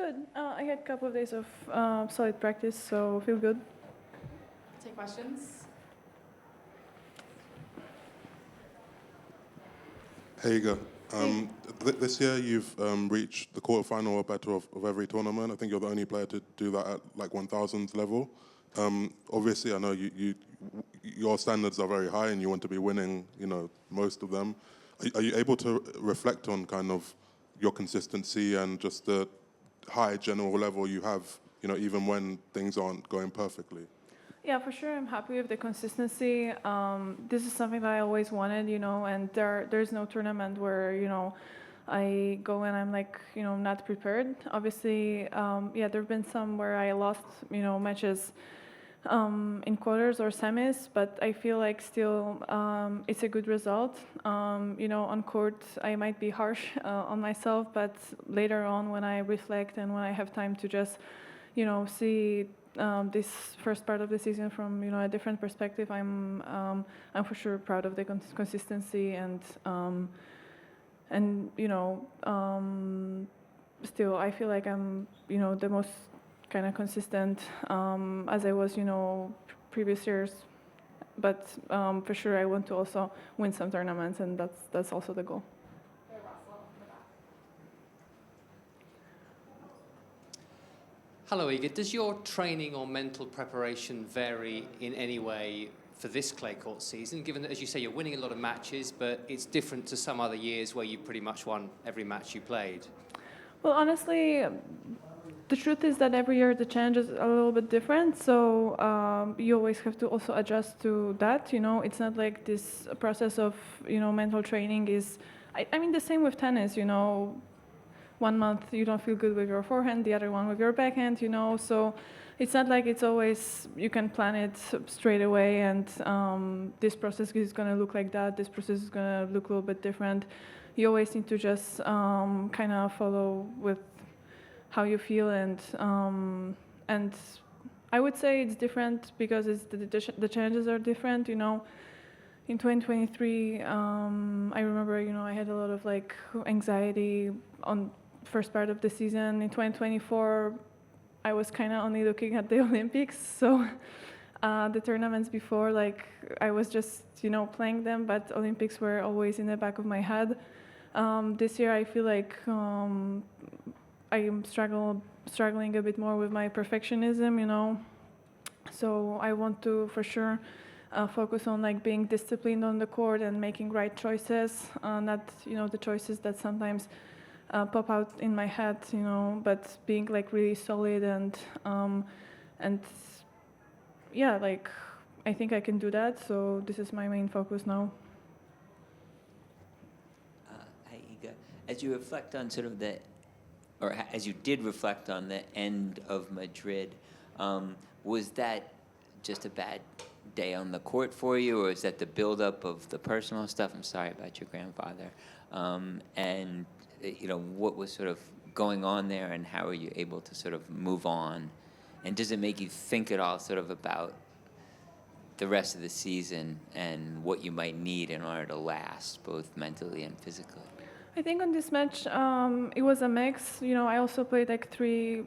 Good. I had a couple of days of solid practice, so feel good. Take questions. Hey, Iga. This year you've reached the quarterfinal or better of every tournament. I think you're the only player to do that at like 1,000th level. Obviously, I know your standards are very high and you want to be winning, most of them. Are you able to reflect on kind of your consistency and just the high general level you have, even when things aren't going perfectly? Yeah, for sure. I'm happy with the consistency. This is something that I always wanted, and there's no tournament where, I go and I'm like, not prepared. Obviously, there have been some where I lost, matches in quarters or semis, but I feel like still it's a good result. On court, I might be harsh on myself, but later on when I reflect and when I have time to just, see this first part of the season from a different perspective, I'm for sure proud of the consistency and still I feel like I'm the most kind of consistent as I was previous years, but for sure I want to also win some tournaments, and that's also the goal. Hello, Iga. Does your training or mental preparation vary in any way for this clay court season, given that, as you say, you're winning a lot of matches, but it's different to some other years where you pretty much won every match you played? Well, honestly, the truth is that every year the challenge is a little bit different, so you always have to also adjust to that. It's not like this process of mental training is. I mean, the same with tennis. 1 month you don't feel good with your forehand, the other one with your backhand. So it's not like it's always you can plan it straight away, and this process is going to look like that. This process is going to look a little bit different. You always need to just kind of follow with how you feel, and I would say it's different because the challenges are different. In 2023, I remember I had a lot of like anxiety on first part of the season. In 2024, I was kind of only looking at the Olympics, so the tournaments before, like I was just playing them, but Olympics were always in the back of my head. This year, I feel like I am struggling a bit more with my perfectionism, so I want to for sure focus on like being disciplined on the court and making right choices, not the choices that sometimes pop out in my head, but being like really solid and yeah, like I think I can do that. So this is my main focus now. Hi, Iga. As you reflect on sort of as you did reflect on the end of Madrid, was that just a bad day on the court for you, or is that the buildup of the personal stuff? I'm sorry about your grandfather. And, what was sort of going on there, and how are you able to sort of move on? And does it make you think at all sort of about the rest of the season and what you might need in order to last, both mentally and physically? I think on this match, it was a mix. I also played like three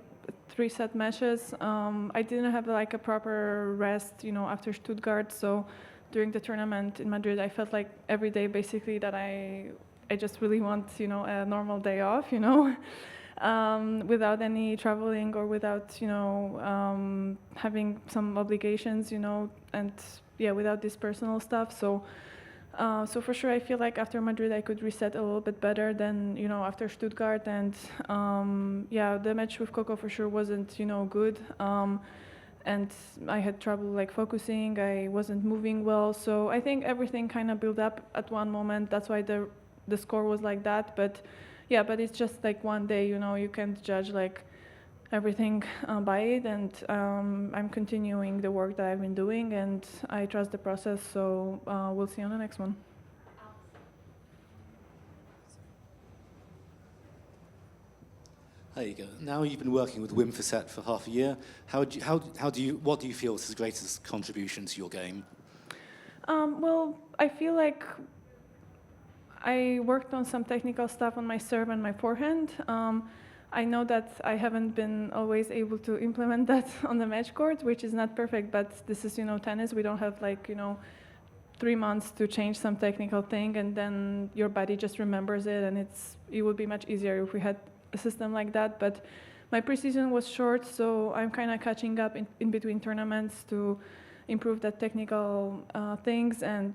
set matches. I didn't have like a proper rest, after Stuttgart. So during the tournament in Madrid, I felt like every day basically that I just really want, a normal day off, without any traveling or without, having some obligations, and yeah, without this personal stuff. So for sure, I feel like after Madrid, I could reset a little bit better than, after Stuttgart. And the match with Coco for sure wasn't, good. And I had trouble like focusing. I wasn't moving well. So I think everything kind of built up at one moment. That's why the score was like that. But it's just like one day, you can't judge like everything by it, and I'm continuing the work that I've been doing, and I trust the process, so we'll see on the next one. There you go. Now you've been working with Wim Fissette for half a year. What do you feel is his greatest contribution to your game? Well, I feel like I worked on some technical stuff on my serve and my forehand. I know that I haven't been always able to implement that on the match court, which is not perfect, but this is, tennis. We don't have 3 months to change some technical thing, and then your body just remembers it, and it would be much easier if we had a system like that. But my preseason was short, so I'm kind of catching up in between tournaments to improve the technical things, and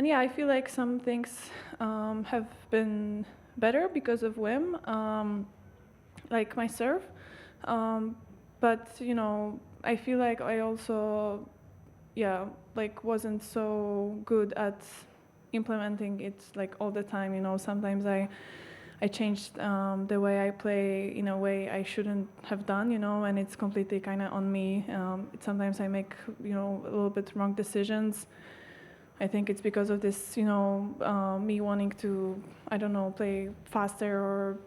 yeah, I feel like some things have been better because of Wim, like my serve, but I feel like I also wasn't so good at implementing it all the time. Sometimes I changed the way I play in a way I shouldn't have done, and it's completely kind of on me. Sometimes I make a little bit wrong decisions. I think it's because of this, me wanting to, I don't know, play faster or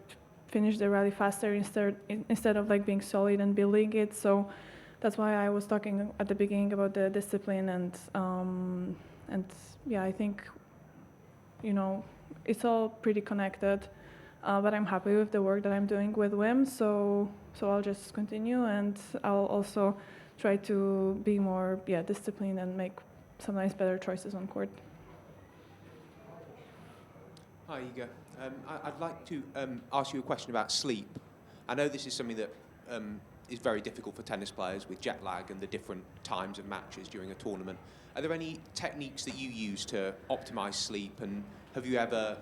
finish the rally faster instead of being solid and building it. So that's why I was talking at the beginning about the discipline, and yeah, I think it's all pretty connected. But I'm happy with the work that I'm doing with Wim, so I'll just continue, and I'll also try to be more disciplined and make sometimes better choices on court. Hi, Iga. I'd like to ask you a question about sleep. I know this is something that is very difficult for tennis players with jet lag and the different times of matches during a tournament. Are there any techniques that you use to optimize sleep, and have you ever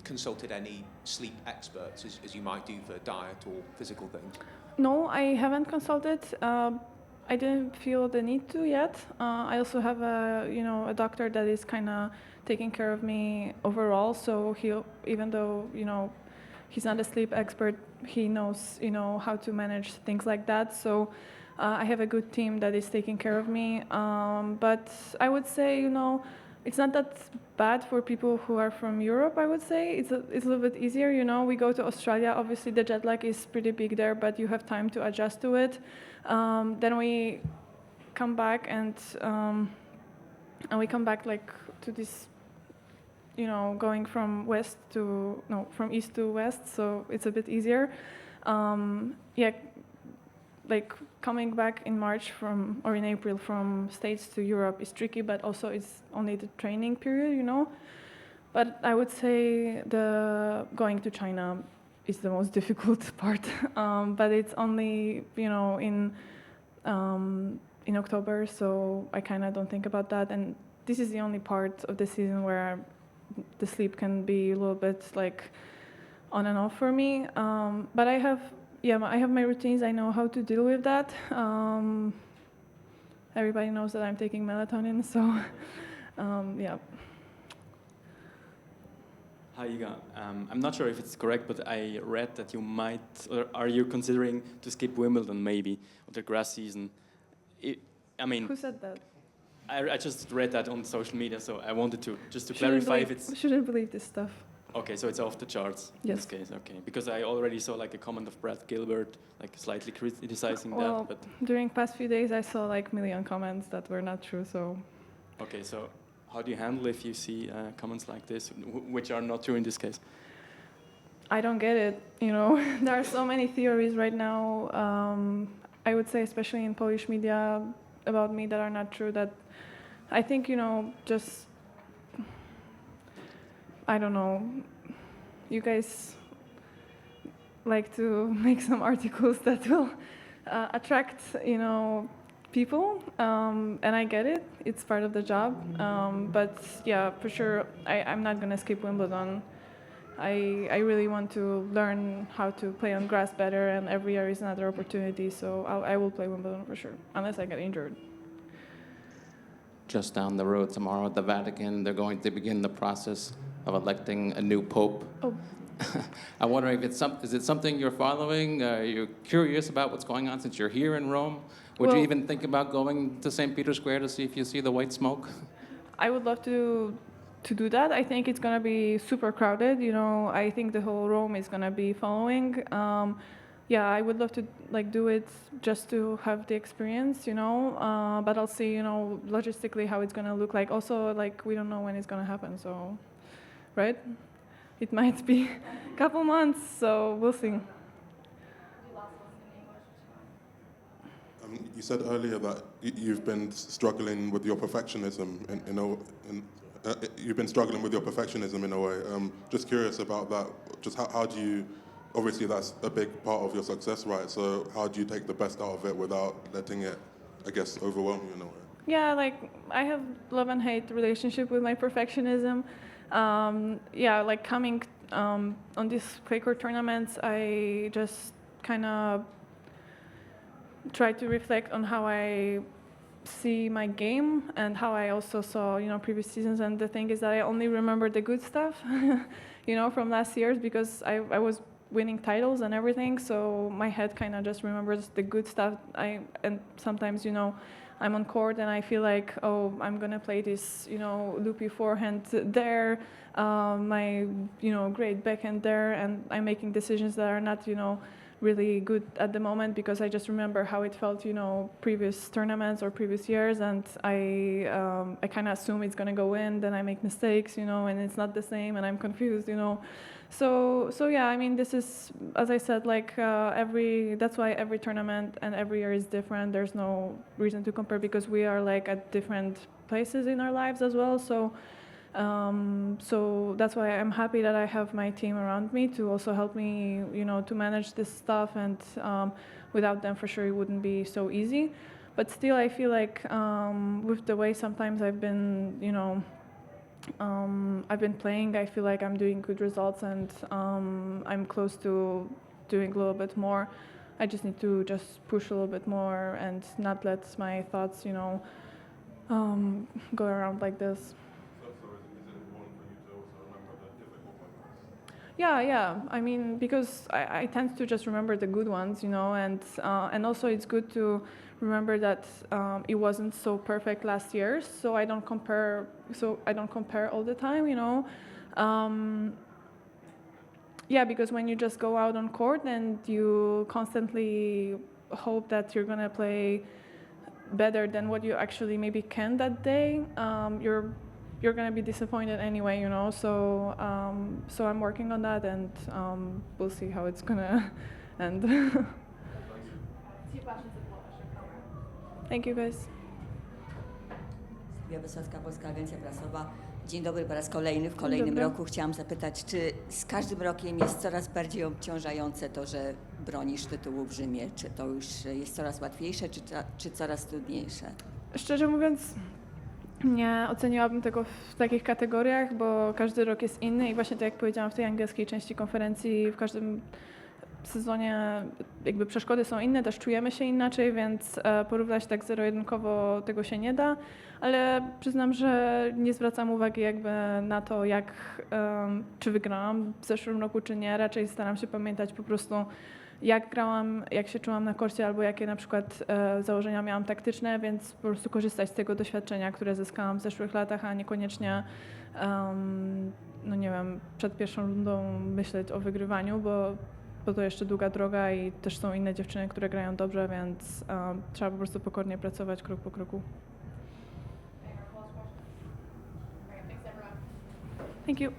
consulted any sleep experts as you might do for diet or physical things? No, I haven't consulted. I didn't feel the need to yet. I also have a doctor that is kind of taking care of me overall. So even though he's not a sleep expert, he knows how to manage things like that. So I have a good team that is taking care of me. But I would say it's not that bad for people who are from Europe. I would say it's a little bit easier. We go to Australia. Obviously, the jet lag is pretty big there, but you have time to adjust to it. Then we come back and we come back to this, going from from east to west. So it's a bit easier. Coming back in March or in April from States to Europe is tricky, but also it's only the training period, But I would say the going to China is the most difficult part. But it's only, in October, so I kind of don't think about that. And this is the only part of the season where the sleep can be a little bit on and off for me. But I have my routines. I know how to deal with that. Everybody knows that I'm taking melatonin, so yeah. Hi, Iga. I'm not sure if it's correct, but I read that you might, or are you considering to skip Wimbledon maybe, of the grass season? Who said that? I just read that on social media, so I wanted to clarify if it's... Shouldn't believe this stuff. Okay, so it's off the charts in this case, okay. Because I already saw a comment of Brad Gilbert, slightly criticizing that, but... During past few days I saw a million comments that were not true, so... Okay, so how do you handle if you see comments like this, which are not true in this case? I don't get it, There are so many theories right now, I would say especially in Polish media about me that are not true, that I think, just... I don't know, you guys like to make some articles that will attract, people, and I get it, it's part of the job, but yeah, for sure, I'm not gonna skip Wimbledon. I really want to learn how to play on grass better, and every year is another opportunity, so I will play Wimbledon for sure, unless I get injured. Just down the road tomorrow at the Vatican, they're going to begin the process of electing a new pope. Oh. I'm wondering if is it something you're following? Are you curious about what's going on since you're here in Rome? Would you even think about going to St. Peter's Square to see if you see the white smoke? I would love to do that. I think it's gonna be super crowded. I think the whole Rome is gonna be following. I would love to do it just to have the experience, but I'll see, logistically how it's gonna look like. Also, we don't know when it's gonna happen, so, right? it might be a couple months, so we'll see. You said earlier that you've been struggling with your perfectionism you've been struggling with your perfectionism in a way. Just curious about that. Just how do you, obviously that's a big part of your success, right? So how do you take the best out of it without letting it, I guess, overwhelm you in a way? Yeah, like I have love and hate relationship with my perfectionism. Like coming on these clay court tournaments, I just kind of try to reflect on how I see my game and how I also saw, previous seasons. And the thing is that I only remember the good stuff, from last year's because I was winning titles and everything. So my head kind of just remembers the good stuff. And sometimes, I'm on court and I feel like, oh, I'm gonna play this, loopy forehand there, my, great backhand there, and I'm making decisions that are not, really good at the moment because I just remember how it felt, previous tournaments or previous years, and I kind of assume it's gonna go in, then I make mistakes, and it's not the same, and I'm confused, So yeah, I mean, this is, as I said, like that's why every tournament and every year is different. There's no reason to compare because we are like at different places in our lives as well. So that's why I'm happy that I have my team around me to also help me, to manage this stuff. And without them, for sure, it wouldn't be so easy. But still, I feel like with the way sometimes I've been, I've been playing, I feel like I'm doing good results and I'm close to doing a little bit more. I just need to just push a little bit more and not let my thoughts, go around like this. Is it important for you to also remember the difficult moments? Yeah. I mean, because I tend to just remember the good ones, and also it's good to remember that it wasn't so perfect last year, so I don't compare all the time, because when you just go out on court and you constantly hope that you're gonna play better than what you actually maybe can that day, you're gonna be disappointed anyway, So I'm working on that, and we'll see how it's gonna end. Thank you, guys. Sylwia Wysocka, Polska Agencja Prasowa. Dzień dobry po raz kolejny. W kolejnym roku chciałam zapytać, czy z każdym rokiem jest coraz bardziej obciążające to, że bronisz tytułu w Rzymie? Czy to już jest coraz łatwiejsze, czy coraz trudniejsze? Szczerze mówiąc, nie oceniłabym tego w takich kategoriach, bo każdy rok jest inny i właśnie tak jak powiedziałam w tej angielskiej części konferencji, w każdym sezonie jakby przeszkody są inne, też czujemy się inaczej, więc porównać tak zero-jedynkowo tego się nie da, ale przyznam, że nie zwracam uwagi jakby na to, czy wygrałam w zeszłym roku, czy nie. Raczej staram się pamiętać po prostu, jak grałam, jak się czułam na korcie, albo jakie na przykład założenia miałam taktyczne, więc po prostu korzystać z tego doświadczenia, które zyskałam w zeszłych latach, a niekoniecznie przed pierwszą rundą myśleć o wygrywaniu, bo to jeszcze długa droga i też są inne dziewczyny, które grają dobrze, więc trzeba po prostu pokornie pracować krok po kroku. Thanks, everyone. Thank you.